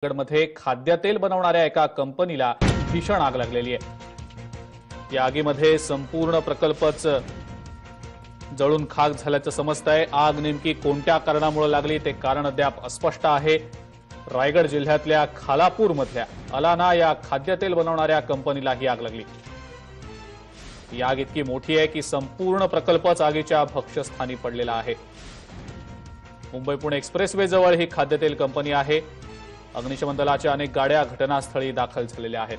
मध्ये खाद्यतेल बनवणाऱ्या एका कंपनीला भीषण आग लागलेली आहे। या आगीमध्ये संपूर्ण प्रकल्पच जळून खाक झाल्याचं समजतंय। आग नेमकी कोणत्या कारणामुळे लागली ते कारण अद्याप अस्पष्ट आहे। रायगड जिल्ह्यातल्या खालापूर मधल्या अलाना या खाद्यतेल बनवणाऱ्या कंपनीला ही आग लागली। ही आग इतकी मोठी आहे की संपूर्ण प्रकल्पच आगीच्या भक्ष्यस्थानी पडलेला आहे। मुंबई पुणे एक्सप्रेसवे जवळ ही खाद्यतेल कंपनी आहे। अग्निशमन दलाच्या अनेक गाड्या घटनास्थळी दाखल झालेल्या आहेत।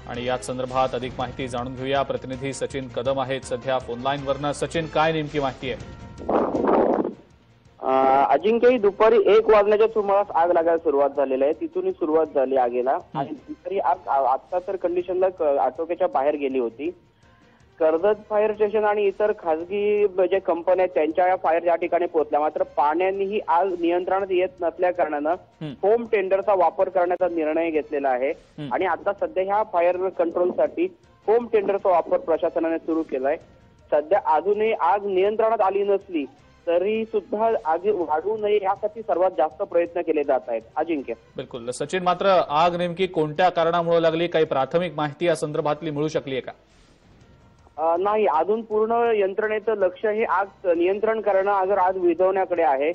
आणि याच संदर्भात अधिक माहिती जाणून घेऊया। प्रतिनिधी सचिन कदम आहेत सध्या फोनलाईन वरनं। सचिन, काय नेमकी माहिती आहे? अजिंक्य, दुपारी 1 वाजण्याच्या सुमारास आग लागायला सुरुवात झालेली आहे। तिथून सुरुवात झाली आगीला आणि तरी आग आता तर कंडिशनला आटोक्याच्या बाहेर गेली होती। कर्जत फायर स्टेशन आणि इतर खासगी जे कंपन्या आहेत त्यांच्या या फायर या ठिकाणी पोहोचल्या, मात्र पाण्याने ही आग नियंत्रणात येत नसल्या कारणानं होम टेंडरचा वापर करण्याचा निर्णय घेतलेला आहे। आणि आता सध्या ह्या फायर कंट्रोलसाठी होम टेंडरचा वापर प्रशासनाने सुरू केलाय। सध्या अजूनही आग नियंत्रणात आली नसली तरी सुद्धा आग वाढू नये यासाठी सर्वात जास्त प्रयत्न केले जात आहेत। अजिंक्य, बिलकुल सचिन, मात्र आग नेमकी कोणत्या कारणामुळे लागली, काही प्राथमिक माहिती या संदर्भातली मिळू शकली आहे का? नाही, अजून पूर्ण यंत्रणेचं लक्ष हे आग नियंत्रण करणं अगर आग विझवण्याकडे आहे।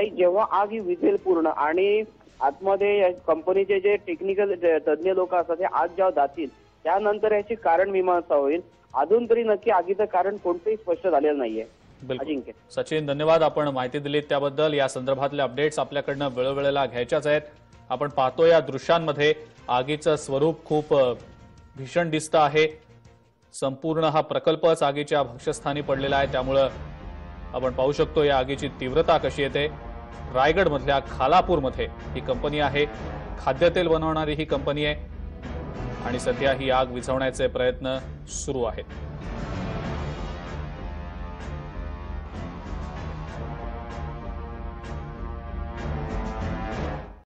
जेव्हा आग ही विझेल पूर्ण आणि आतमध्ये कंपनीचे जे टेक्निकल तज्ञ लोक असतात ते आग जेव्हा जातील त्यानंतर याची कारण मीमांसा होईल। अजून तरी नक्की आगीचं कारण कोणतंही स्पष्ट झालेलं नाहीये। अजिंक्य, सचिन, धन्यवाद आपण माहिती दिलीत त्याबद्दल। या संदर्भातले अपडेट्स आपल्याकडनं वेळोवेळेला घ्यायच्याच आहेत। आपण पाहतो या दृश्यांमध्ये आगीचं स्वरूप खूप भीषण दिसतं आहे। संपूर्ण हा प्रकल्पच आगीच्या भक्ष्यस्थानी पडलेला आहे। त्यामुळे आपण पाहू शकतो या आगीची तीव्रता कशी येते। रायगड मधल्या खालापूर मध्ये ही कंपनी आहे, खाद्यतेल बनवणारी ही कंपनी आहे आणि सध्या ही आग विझवण्याचे प्रयत्न सुरू आहेत।